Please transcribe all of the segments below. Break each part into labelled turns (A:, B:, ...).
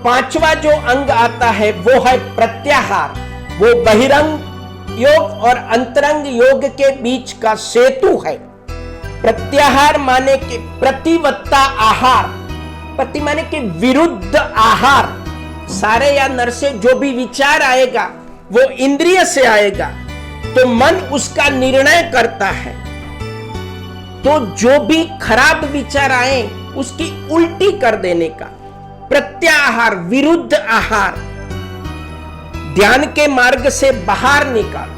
A: पांचवा जो अंग आता है वो है प्रत्याहार। वो बहिरंग योग और अंतरंग योग के बीच का सेतु है। प्रत्याहार माने कि प्रतिवत्ता आहार, प्रति माने कि विरुद्ध आहार। सारे या नर से जो भी विचार आएगा वो इंद्रिय से आएगा, तो मन उसका निर्णय करता है। तो जो भी खराब विचार आए उसकी उल्टी कर देने का प्रत्याहार, विरुद्ध आहार। ध्यान के मार्ग से बाहर निकाल,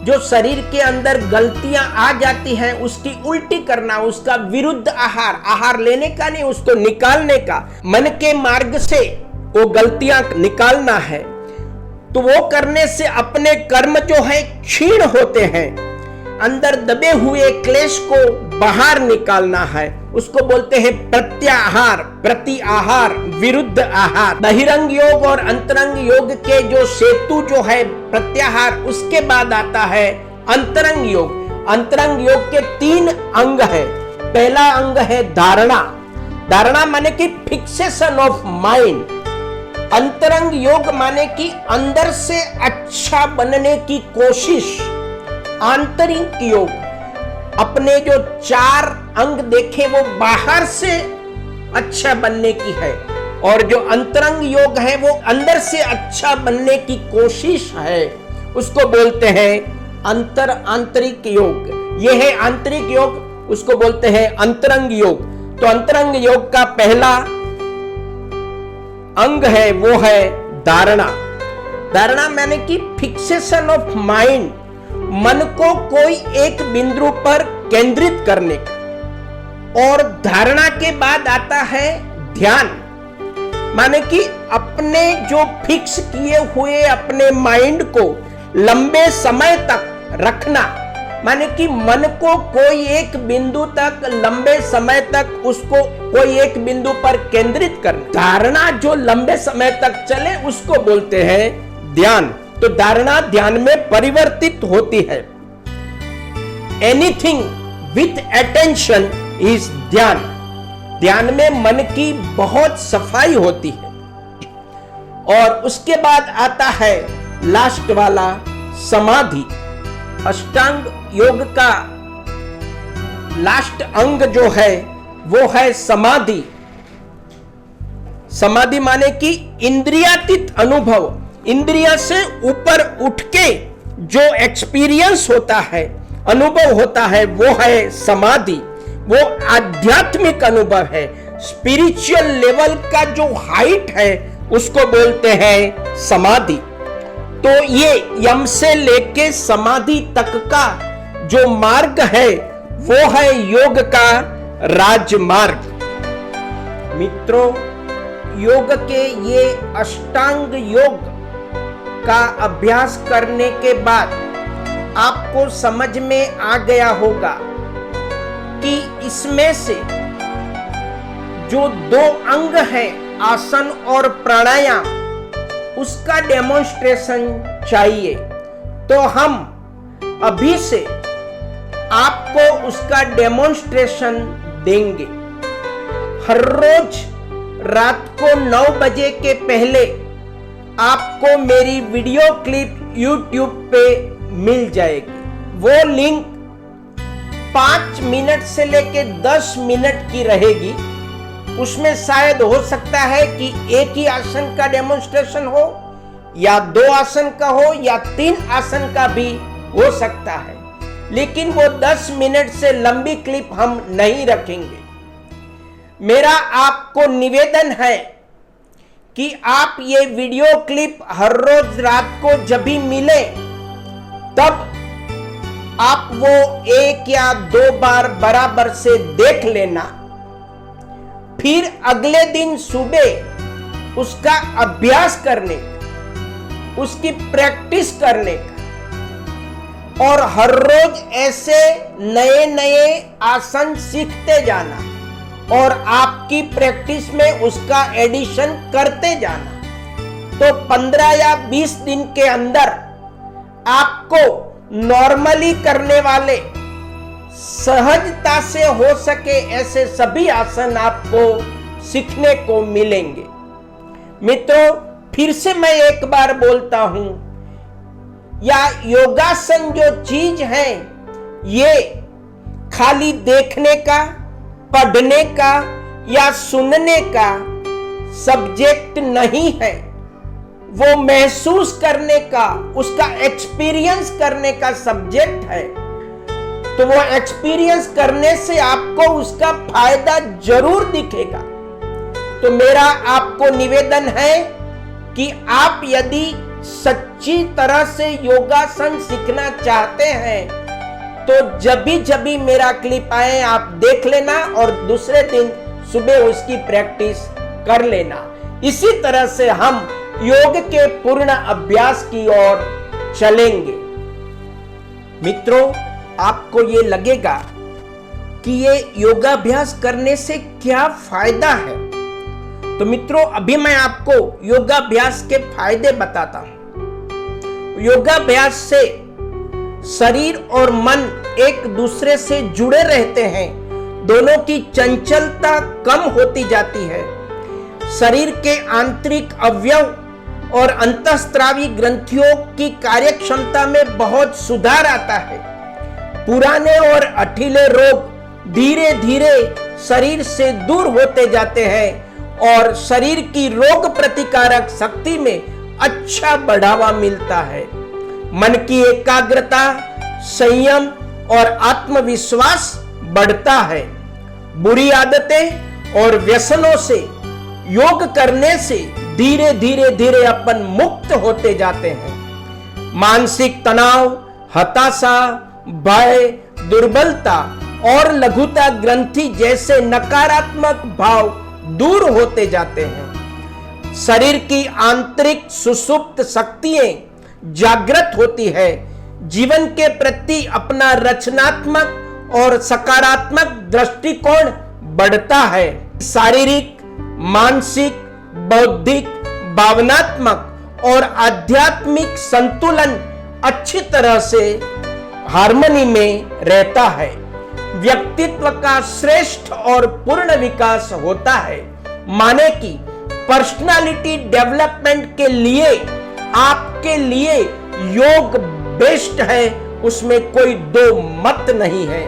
A: जो शरीर के अंदर गलतियां आ जाती हैं उसकी उल्टी करना, उसका विरुद्ध आहार। आहार लेने का नहीं, उसको निकालने का। मन के मार्ग से वो गलतियां निकालना है, तो वो करने से अपने कर्म जो है क्षीण होते हैं। अंदर दबे हुए क्लेश को बाहर निकालना है, उसको बोलते हैं प्रत्याहार, प्रति आहार, विरुद्ध आहार। बहिरंग योग और अंतरंग योग के जो सेतु जो है प्रत्याहार, उसके बाद आता है अंतरंग योग। अंतरंग योग के 3 अंग है। पहला अंग है धारणा। धारणा माने कि फिक्सेशन ऑफ माइंड। अंतरंग योग माने कि अंदर से अच्छा बनने की कोशिश। आंतरिक योग, अपने जो 4 अंग देखे वो बाहर से अच्छा बनने की है, और जो अंतरंग योग है वो अंदर से अच्छा बनने की कोशिश है। उसको बोलते हैं आंतरिक योग। यह है आंतरिक योग, उसको बोलते हैं अंतरंग योग। तो अंतरंग योग का पहला अंग है वो है धारणा। धारणा माने कि फिक्सेशन ऑफ माइंड, मन को कोई एक बिंदु पर केंद्रित करने का। और धारणा के बाद आता है ध्यान, माने कि अपने जो फिक्स किए हुए अपने माइंड को लंबे समय तक रखना, माने कि मन को कोई एक बिंदु तक लंबे समय तक उसको कोई एक बिंदु पर केंद्रित करना। धारणा जो लंबे समय तक चले उसको बोलते हैं ध्यान। तो धारणा ध्यान में परिवर्तित होती है। एनीथिंग विथ अटेंशन इज ध्यान। ध्यान में मन की बहुत सफाई होती है। और उसके बाद आता है लास्ट वाला समाधि। अष्टांग योग का लास्ट अंग जो है वो है समाधि। समाधि माने कि इंद्रियातीत अनुभव, इंद्रिया से ऊपर उठ के जो एक्सपीरियंस होता है, अनुभव होता है, वो है समाधि। वो आध्यात्मिक अनुभव है। स्पिरिचुअल लेवल का जो हाइट है उसको बोलते हैं समाधि। तो ये यम से लेके समाधि तक का जो मार्ग है वो है योग का राजमार्ग। मित्रों, योग के ये अष्टांग योग का अभ्यास करने के बाद आपको समझ में आ गया होगा कि इसमें से जो 2 अंग है आसन और प्राणायाम, उसका डेमोन्स्ट्रेशन चाहिए। तो हम अभी से आपको उसका डेमोन्स्ट्रेशन देंगे। हर रोज रात को 9 बजे के पहले आपको मेरी वीडियो क्लिप YouTube पे मिल जाएगी। वो लिंक 5 मिनट से लेके 10 मिनट की रहेगी। उसमें शायद हो सकता है कि एक ही आसन का डेमोन्स्ट्रेशन हो, या 2 आसन का हो, या 3 आसन का भी हो सकता है, लेकिन वो 10 मिनट से लंबी क्लिप हम नहीं रखेंगे। मेरा आपको निवेदन है कि आप ये वीडियो क्लिप हर रोज रात को जब भी मिले तब आप वो 1 या 2 बार बराबर से देख लेना। फिर अगले दिन सुबह उसका अभ्यास करने का, उसकी प्रैक्टिस करने का, और हर रोज ऐसे नए नए आसन सीखते जाना और आपकी प्रैक्टिस में उसका एडिशन करते जाना। तो 15 या 20 दिन के अंदर आपको नॉर्मली करने वाले, सहजता से हो सके ऐसे सभी आसन आपको सीखने को मिलेंगे। मित्रों, फिर से मैं एक बार बोलता हूं, या योगासन जो चीज है ये खाली देखने का, पढ़ने का या सुनने का सब्जेक्ट नहीं है। वो महसूस करने का, उसका एक्सपीरियंस करने का सब्जेक्ट है। तो वो एक्सपीरियंस करने से आपको उसका फायदा जरूर दिखेगा। तो मेरा आपको निवेदन है कि आप यदि सच्ची तरह से योगासन सीखना चाहते हैं तो जब भी मेरा क्लिप आए आप देख लेना और दूसरे दिन सुबह उसकी प्रैक्टिस कर लेना। इसी तरह से हम योग के पूर्ण अभ्यास की ओर चलेंगे। मित्रों, आपको ये लगेगा कि ये योगाभ्यास करने से क्या फायदा है। तो मित्रों, अभी मैं आपको योगाभ्यास के फायदे बताता हूं। योगाभ्यास से शरीर और मन एक दूसरे से जुड़े रहते हैं, दोनों की चंचलता कम होती जाती है, शरीर के आंतरिक अवयव और अंतःस्रावी ग्रंथियों की कार्यक्षमता में बहुत सुधार आता है। पुराने और अठीले रोग धीरे धीरे शरीर से दूर होते जाते हैं और शरीर की रोग प्रतिकारक शक्ति में अच्छा बढ़ावा मिलता है। मन की एकाग्रता, संयम और आत्मविश्वास बढ़ता है। बुरी आदतें और व्यसनों से योग करने से धीरे धीरे अपन मुक्त होते जाते हैं। मानसिक तनाव, हताशा, भय, दुर्बलता और लघुता ग्रंथि जैसे नकारात्मक भाव दूर होते जाते हैं। शरीर की आंतरिक सुषुप्त शक्तियां जागृत होती है। जीवन के प्रति अपना रचनात्मक और सकारात्मक दृष्टिकोण बढ़ता है। शारीरिक, मानसिक, बौद्धिक, भावनात्मक और आध्यात्मिक संतुलन अच्छी तरह से हार्मनी में रहता है। व्यक्तित्व का श्रेष्ठ और पूर्ण विकास होता है। माने कि पर्सनालिटी डेवलपमेंट के लिए आपके लिए योग बेस्ट है, उसमें कोई दो मत नहीं है।